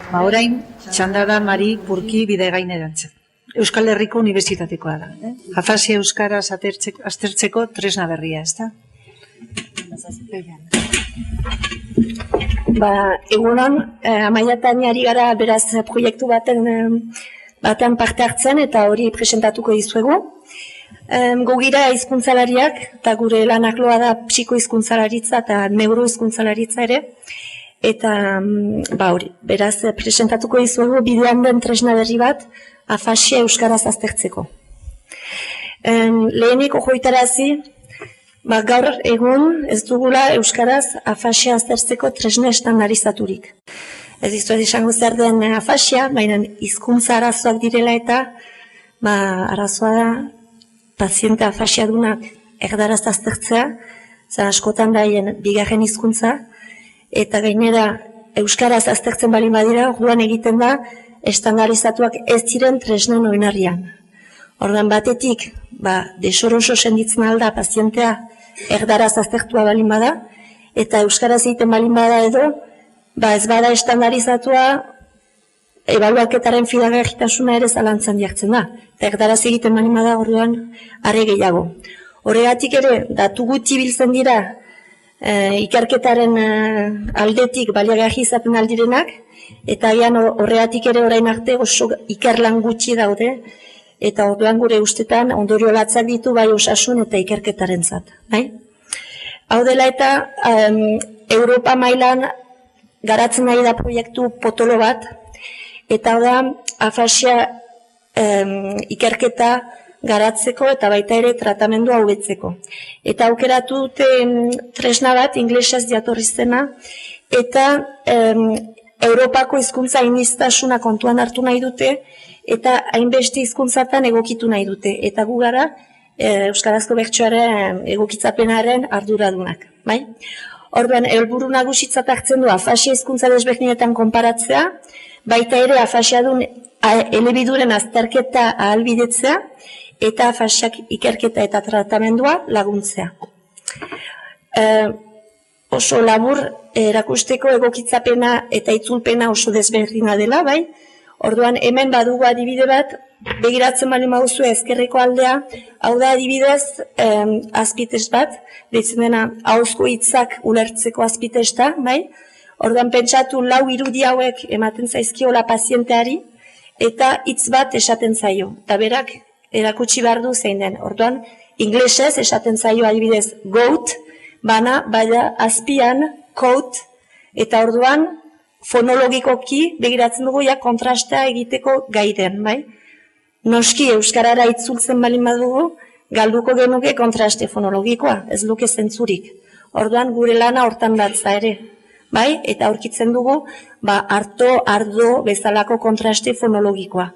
Orain, txandara Mari Purki Bidegainerantzat. Euskal Herriko Unibertsitatekoa da. Afasia euskaraz aztertzeko tresna berria, ez da? Egunon, Amaiatan ari gara beraz proiektu baten parte hartzen eta hori presentatuko dizuegu. Gogira hizkuntzalariak eta gure lanakloa da psikohizkuntzalaritza eta neurohizkuntzalaritza ere. Eta hori, beraz presentatuko dizuegu bidean den tresna berri bat afasia euskaraz aztertzeko. Lehenik ojoitarazi, gaur egun ez dugula euskaraz afasia aztertzeko tresna estandarizaturik. Ez dizuet esango zer den afasia, baina hizkuntza arazoak direla eta arazoa da paziente afasiadunak erdaraz aztertzea, zen askotan daien bigarren hizkuntza, eta gainera euskaraz aztertzen baldin badira, orduan egiten da estandarizatuak ez diren tresnen oinarrian. Orduan batetik, desoroso senditzen alda pazientea erdaraz aztertua baldin bada, eta euskaraz egiten baldin bada edo, ez bada estandarizatua ebaluaketaren fidagarritasuna ere zalantzan jartzen da. Eta erdaraz egiten baldin bada orduan are gehiago. Horregatik ere, datu gutxi biltzen dira ikerketaren aldetik baliagarri izaten aldirenak, eta horregatik ere orain arte oso ikerlan gutxi daude, eta orduan gure ustetan ondorio latzak ditu bai osasun eta ikerketaren zat. Hau dela eta Europa mailan garatzen nahi da proiektu potolo bat, eta hau da afasia ikerketa garatzeko eta baita ere tratamendua hobetzeko. Eta aukeratu dute tresna bat, inglesez jatorrizena, eta Europako hizkuntza aniztasuna kontuan hartu nahi dute, eta hainbeste hizkuntzatan egokitu nahi dute. Eta gu gara euskarazko bertsoaren egokitzapenaren arduradunak. Orduan, helburu nagusitzat hartzen du afasia hizkuntza desberdinetan konparatzea, baita ere afasiadun elebiduren azterketa ahalbidetzea, eta afasiak ikerketa eta tratamendua laguntzea. Oso labur erakusteko egokitzapena eta itzulpena oso desberdina dela, bai? Orduan, hemen badugu adibide bat, begiratzen bali mauzu ezkerreko aldea, hau da adibidez azpitez bat, deitzen dena ahozko hitzak ulertzeko azpitezta, bai? Orduan, pentsatu lau irudi hauek ematen zaizkiola pazienteari, eta hitz bat esaten zaio, eta berak erakutsi behar du zein den. Orduan, inglesez esaten zaio adibidez goat, baina azpian coat, eta orduan fonologikoki begiratzen dugu kontrastea egiteko gaiden, bai? Noski euskarara itzultzen baldin badugu, galduko genuke kontraste fonologikoa, ez luke zentzurik. Orduan gure lana hortan datza ere, bai? Eta aurkitzen dugu, arto, ardo bezalako kontraste fonologikoa.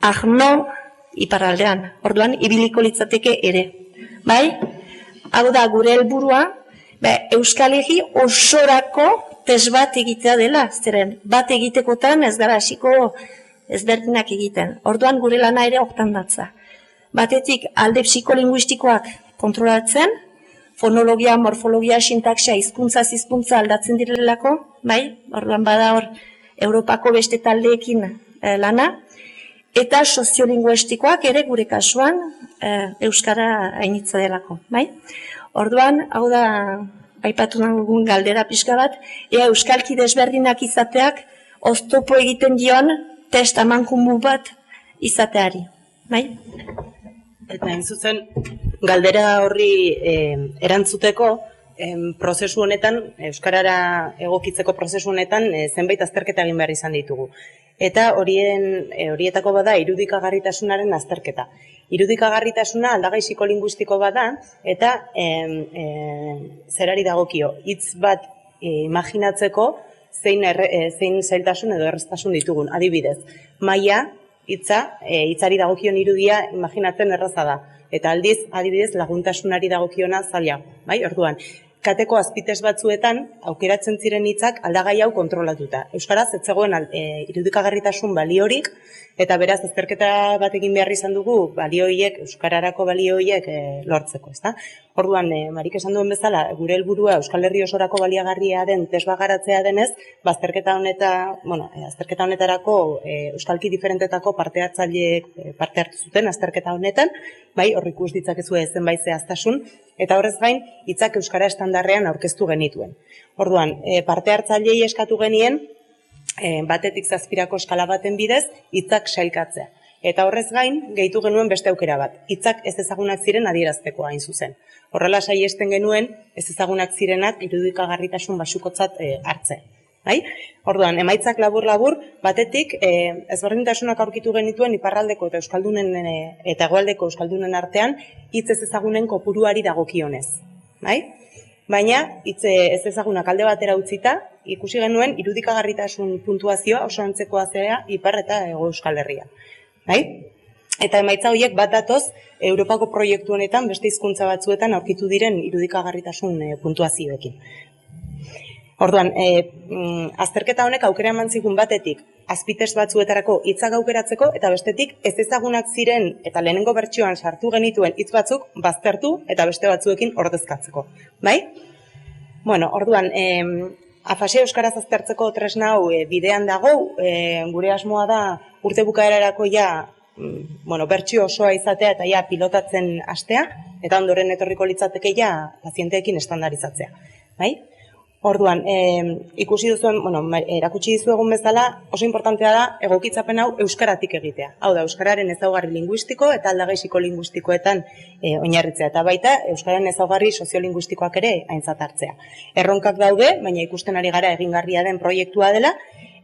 Ahno, iparraldean, orduan ibiliko litzateke ere, bai? Hau da gure helburua, Euskal Herri osorako test bat egitea dela, zeren bat egitekotan ez gara hasiko ezberdinak egiten. Orduan gure lana ere hortan datza. Batetik alde psikolinguistikoak kontrolatzen, fonologia, morfologia, sintaxia, hizkuntza aldatzen direlako, bai? Orduan bada hor Europako beste taldeekin lana, eta soziolinguistikoak ere gure kasuan euskara hainitza delako, bai? Orduan, hau da, aipatu dugun galdera pixka bat, ea euskalki desberdinak izateak oztopo egiten dion test amankumu bat izateari, bai? Eta zuzen, galdera horri erantzuteko, prozesu honetan, euskarara egokitzeko prozesu honetan, zenbait azterketa egin behar izan ditugu. Eta horietako bada irudikagarritasunaren azterketa. Irudikagarritasuna aldagai psikolinguistiko bada, eta zerari dagokio, hitz bat imaginatzeko zein zailtasun edo erreztasun ditugun. Adibidez, maila, hitzari dagokion irudia imaginatzen erraza da. Eta aldiz, adibidez, laguntasunari dagokiona zaila. Orduan, kateko azpitez batzuetan aukeratzen ziren hitzak aldagai hau kontrolatuta. Euskaraz ez zegoen irudikagarritasun baliorik, eta beraz azterketa bat egin behar izan dugu balioiek, euskararako balioiek lortzeko, ezta? Orduan, Marik esan duen bezala, gure helburua Euskal Herri osorako baliagarria den desbagaratzea denez, azterketa honetarako euskalki diferentetako parte hartu zuten azterketa honetan, bai, hor ikus ditzakezue zenbait zehaztasun, eta horrez gain, hitzak euskara estandarrean aurkeztu genituen. Orduan, parte hartzaileei eskatu genien, batetik zazpirako eskala baten bidez, hitzak sailkatzea. Eta horrez gain, gehitu genuen beste aukera bat, hitzak ez ezagunak ziren adierazteko hain zuzen. Horrela saiesten genuen, ez ezagunak zirenak irudikagarritasun basukotzat hartzen. Orduan, emaitzak labur-labur, batetik, ezberdintasunak aurkitu genituen iparraldeko eta euskaldunen eta hegoaldeko euskaldunen artean, hitz ez ezagunen kopuruari dagokionez. Baina, hitz ez ezagunak alde batera utzita, ikusi genuen irudikagarritasun puntuazioa oso antzekoa zera ipar eta hego Euskal Herrian. Eta emaitza horiek bat datoz, Europako proiektu honetan beste hizkuntza batzuetan aurkitu diren irudikagarritasun puntuazioekin. Orduan, azterketa honek aukera eman zigun batetik, azpitest batzuetarako hitzak aukeratzeko, eta bestetik ez ezagunak ziren eta lehenengo bertsioan sartu genituen hitz batzuk baztertu eta beste batzuekin ordezkatzeko. Orduan, afasia euskaraz aztertzeko tresna hau bidean dago, gure asmoa da urte bukaerarako bertsio osoa izatea eta pilotatzen hastea, eta ondoren etorriko litzateke pazienteekin estandarizatzea. Orduan, ikusi duzuen, erakutsi dizuegun bezala, oso importantea da egokitzapen hau euskaratik egitea. Hau da, euskararen ezaugarri linguistiko eta aldagai psikolinguistikoetan oinarritzea, eta baita euskararen ezaugarri soziolinguistikoak ere aintzat hartzea. Erronkak daude, baina ikusten ari gara egingarria den proiektua dela,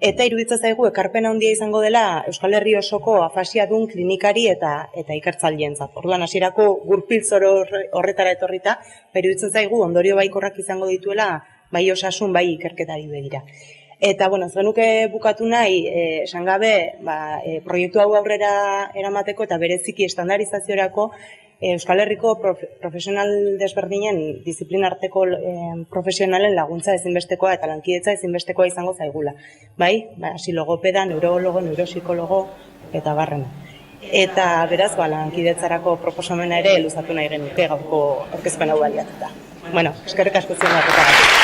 eta iruditzen zaigu ekarpen handia izango dela Euskal Herri osoko afasiadun klinikari eta ikertzaileentzat. Orduan, hasierako gurpiltz horretara etorrita, iruditzen zaigu ondorio baikorrak izango dituela bai osasun, bai ikerketari begira. Eta, ez genuke bukatu nahi, esan gabe, proiektu hau aurrera eramateko eta bereziki estandarizaziorako Euskal Herriko profesional desberdinen disiplinarteko profesionalen laguntza ezinbestekoa eta lankidetza ezinbestekoa izango zaigula. Hasi logopeda, neurologo, neuropsikologo eta barrena. Eta beraz, lankidetzarako proposamena ere luzatu nahi genuke gaurko aurkezpen hau baliatuta. Eskerrik asko zuen bat.